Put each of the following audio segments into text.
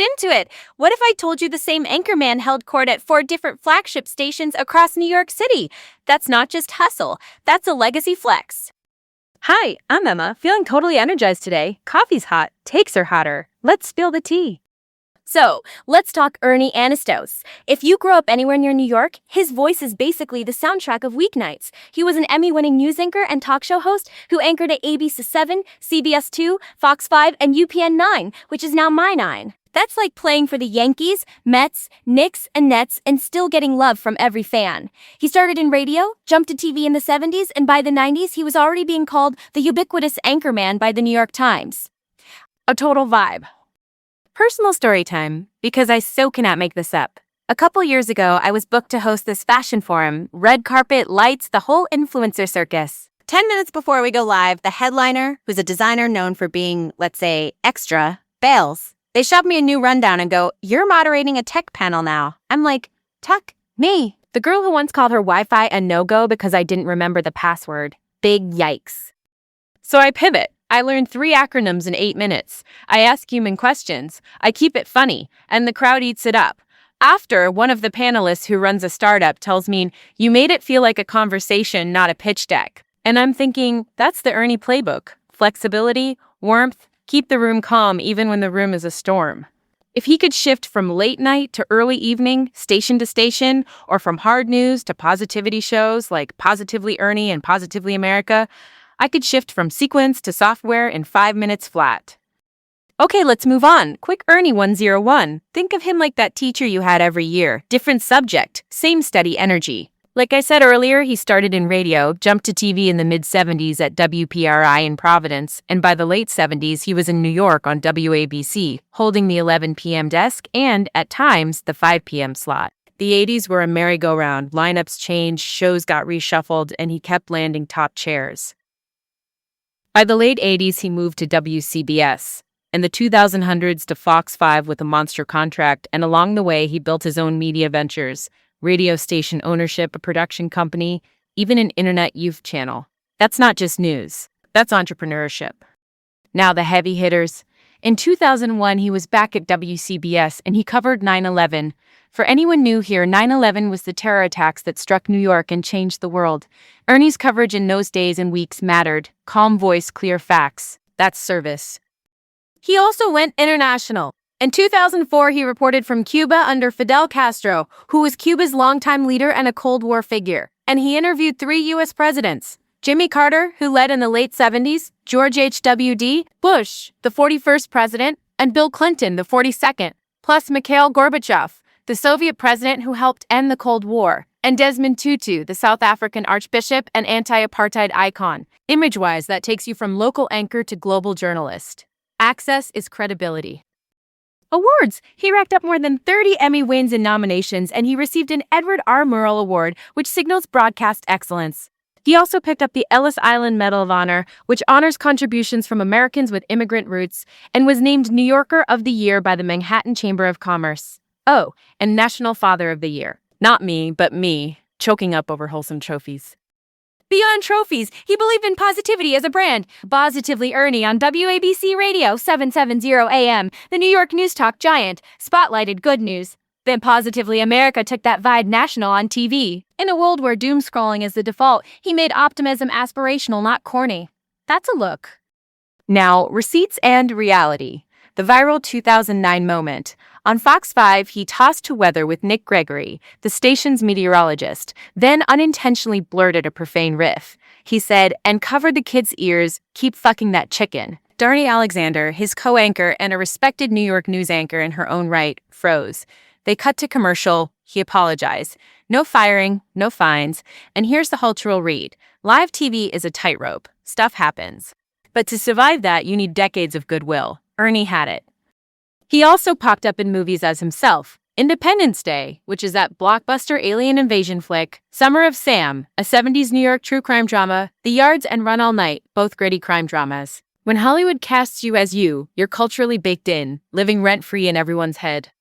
get into it. What if I told you the same anchorman held court at 4 different flagship stations across New York City? That's not just hustle, that's a legacy flex. Hi, I'm Emma, feeling totally energized today. Coffee's hot, takes are hotter. Let's spill the tea. So, let's talk Ernie Anastos. If you grew up anywhere near New York, his voice is basically the soundtrack of weeknights. He was an Emmy-winning news anchor and talk show host who anchored at ABC 7, CBS 2, Fox 5, and UPN 9, which is now My 9. That's like playing for the Yankees, Mets, Knicks, and Nets and still getting love from every fan. He started in radio, jumped to TV in the 70s, and by the 90s, he was already being called the ubiquitous anchorman by the New York Times. A total vibe. Personal story time, because I so cannot make this up. A couple years ago, I was booked to host this fashion forum, red carpet, lights, the whole influencer circus. 10 minutes before we go live, the headliner, who's a designer known for being, let's say, extra, bails. They shove me a new rundown and go, "You're moderating a tech panel now." I'm like, "Tuck, me." The girl who once called her Wi-Fi a no-go because I didn't remember the password. Big yikes. So I pivot. I learned 3 acronyms in 8 minutes. I ask human questions. I keep it funny, and the crowd eats it up. After, one of the panelists who runs a startup tells me, "You made it feel like a conversation, not a pitch deck." And I'm thinking, that's the Ernie playbook. Flexibility, warmth, keep the room calm even when the room is a storm. If he could shift from late night to early evening, station to station, or from hard news to positivity shows like Positively Ernie and Positively America, I could shift from sequence to software in 5 minutes flat. Okay, let's move on. Quick Ernie 101. Think of him like that teacher you had every year. Different subject, same steady energy. Like I said earlier, he started in radio, jumped to TV in the mid-70s at WPRI in Providence, and by the late 70s, he was in New York on WABC, holding the 11 p.m. desk and, at times, the 5 p.m. slot. The 80s were a merry-go-round. Lineups changed, shows got reshuffled, and he kept landing top chairs. By the late 80s, he moved to WCBS, and the 2000s to Fox 5 with a monster contract, and along the way, he built his own media ventures, radio station ownership, a production company, even an internet youth channel. That's not just news. That's entrepreneurship. Now the heavy hitters. In 2001, he was back at WCBS, and he covered 9/11. For anyone new here, 9/11 was the terror attacks that struck New York and changed the world. Ernie's coverage in those days and weeks mattered. Calm voice, clear facts. That's service. He also went international. In 2004, he reported from Cuba under Fidel Castro, who was Cuba's longtime leader and a Cold War figure. And he interviewed 3 U.S. presidents. Jimmy Carter, who led in the late 70s, George H.W. Bush, the 41st president, and Bill Clinton, the 42nd, plus Mikhail Gorbachev, the Soviet president who helped end the Cold War, and Desmond Tutu, the South African archbishop and anti-apartheid icon. Image-wise, that takes you from local anchor to global journalist. Access is credibility. Awards. He racked up more than 30 Emmy wins and nominations, and he received an Edward R. Murrow Award, which signals broadcast excellence. He also picked up the Ellis Island Medal of Honor, which honors contributions from Americans with immigrant roots, and was named New Yorker of the Year by the Manhattan Chamber of Commerce. Oh, and National Father of the Year. Not me, but me, choking up over wholesome trophies. Beyond trophies, he believed in positivity as a brand. Positively Ernie on WABC Radio 770 AM, the New York news talk giant, spotlighted good news. Then Positively America took that vibe national on TV. In a world where doom scrolling is the default, he made optimism aspirational, not corny. That's a look. Now, receipts and reality. The viral 2009 moment. On Fox 5, he tossed to weather with Nick Gregory, the station's meteorologist, then unintentionally blurted a profane riff. He said, and covered the kids' ears, "Keep fucking that chicken." Darnie Alexander, his co-anchor and a respected New York news anchor in her own right, froze. They cut to commercial. He apologized. No firing, no fines. And here's the cultural read. Live TV is a tightrope. Stuff happens. But to survive that, you need decades of goodwill. Ernie had it. He also popped up in movies as himself. Independence Day, which is that blockbuster alien invasion flick, Summer of Sam, a 70s New York true crime drama, The Yards and Run All Night, both gritty crime dramas. When Hollywood casts you as you're culturally baked in, living rent-free in everyone's head.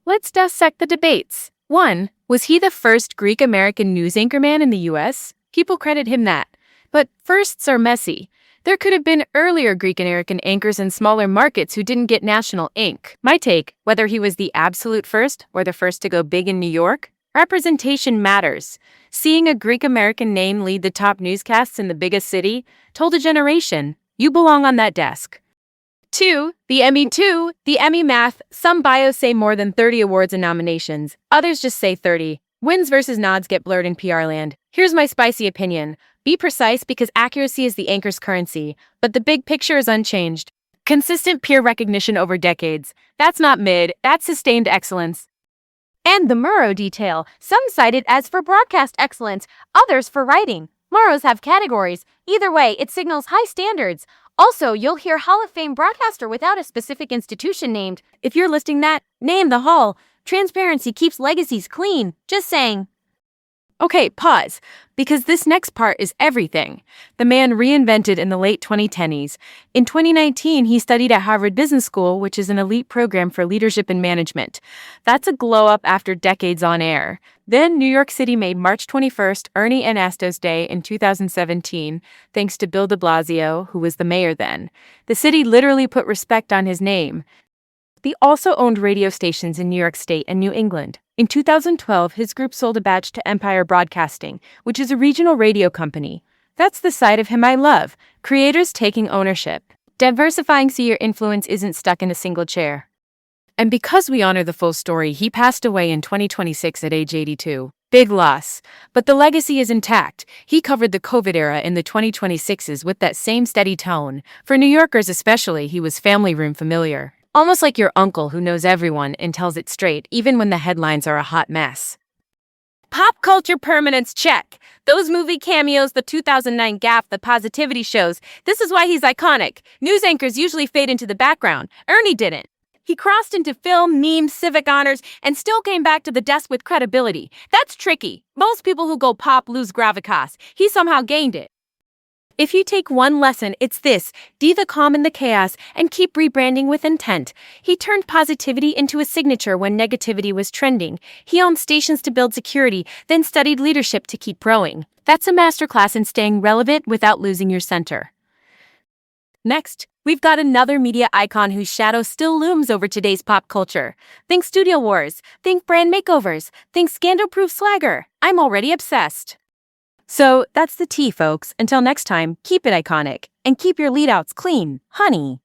Let's dissect the debates. 1. Was he the first Greek-American news anchorman in the U.S.? People credit him that. But firsts are messy. There could have been earlier Greek and American anchors in smaller markets who didn't get national ink. My take, whether he was the absolute first or the first to go big in New York, representation matters. Seeing a Greek American name lead the top newscasts in the biggest city told a generation, you belong on that desk. 2. The Emmy math. Some bios say more than 30 awards and nominations. Others just say 30. Wins versus nods get blurred in PR land. Here's my spicy opinion. Be precise because accuracy is the anchor's currency, but the big picture is unchanged. Consistent peer recognition over decades. That's not mid, that's sustained excellence. And the Murrow detail. Some cite it as for broadcast excellence, others for writing. Murrows have categories. Either way, it signals high standards. Also, you'll hear Hall of Fame broadcaster without a specific institution named. If you're listing that, name the hall. Transparency keeps legacies clean. Just saying. Okay, pause, because this next part is everything. The man reinvented in the late 2010s. In 2019, he studied at Harvard Business School, which is an elite program for leadership and management. That's a glow up after decades on air. Then New York City made March 21st Ernie Anastos Day in 2017, thanks to Bill de Blasio, who was the mayor then. The city literally put respect on his name. He also owned radio stations in New York State and New England. In 2012, his group sold a batch to Empire Broadcasting, which is a regional radio company. That's the side of him I love, creators taking ownership. Diversifying so your influence isn't stuck in a single chair. And because we honor the full story, he passed away in 2026 at age 82. Big loss. But the legacy is intact. He covered the COVID era in the 2026s with that same steady tone. For New Yorkers especially, he was family room familiar. Almost like your uncle who knows everyone and tells it straight, even when the headlines are a hot mess. Pop culture permanence check. Those movie cameos, the 2009 gaffe, the positivity shows. This is why he's iconic. News anchors usually fade into the background. Ernie didn't. He crossed into film, memes, civic honors, and still came back to the desk with credibility. That's tricky. Most people who go pop lose gravitas. He somehow gained it. If you take one lesson, it's this: be the calm in the chaos and keep rebranding with intent. He turned positivity into a signature when negativity was trending. He owned stations to build security, then studied leadership to keep growing. That's a masterclass in staying relevant without losing your center. Next, we've got another media icon whose shadow still looms over today's pop culture. Think Studio Wars, think brand makeovers, think scandal-proof swagger. I'm already obsessed. So that's the tea, folks. Until next time, keep it iconic and keep your leadouts clean, honey.